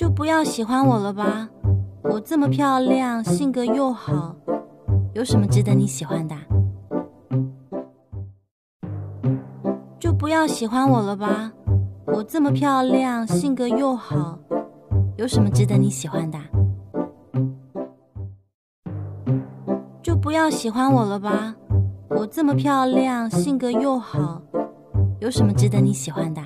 就不要喜欢我了吧，我这么漂亮，性格又好，有什么值得你喜欢的？就不要喜欢我了吧，我这么漂亮，性格又好，有什么值得你喜欢的？就不要喜欢我了吧，我这么漂亮，性格又好，有什么值得你喜欢的？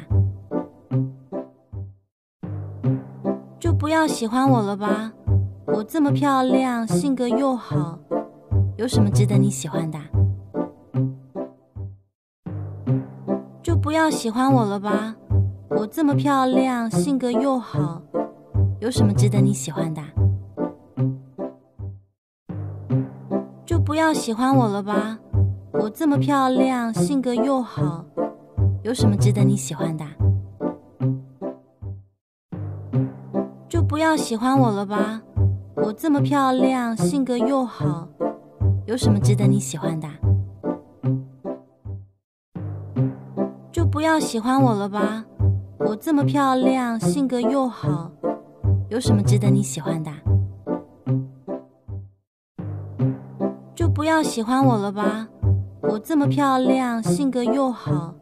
就不要喜欢我了吧，我这么漂亮，性格又好，有什么值得你喜欢的？就不要喜欢我了吧，我这么漂亮，性格又好，有什么值得你喜欢的？就不要喜欢我了吧，我这么漂亮，性格又好，有什么值得你喜欢的？就不要喜欢我了吧，我这么漂亮，性格又好，有什么值得你喜欢的？就不要喜欢我了吧，我这么漂亮，性格又好，有什么值得你喜欢的？就不要喜欢我了吧，我这么漂亮，性格又好，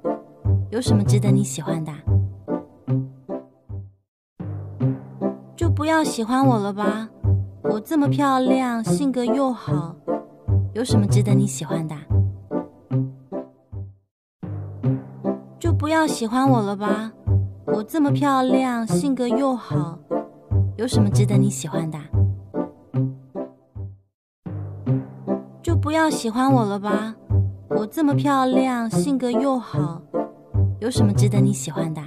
有什么值得你喜欢的？就不要喜欢我了吧，我这么漂亮，性格又好，有什么值得你喜欢的？就不要喜欢我了吧，我这么漂亮，性格又好，有什么值得你喜欢的？就不要喜欢我了吧，我这么漂亮，性格又好，有什么值得你喜欢的？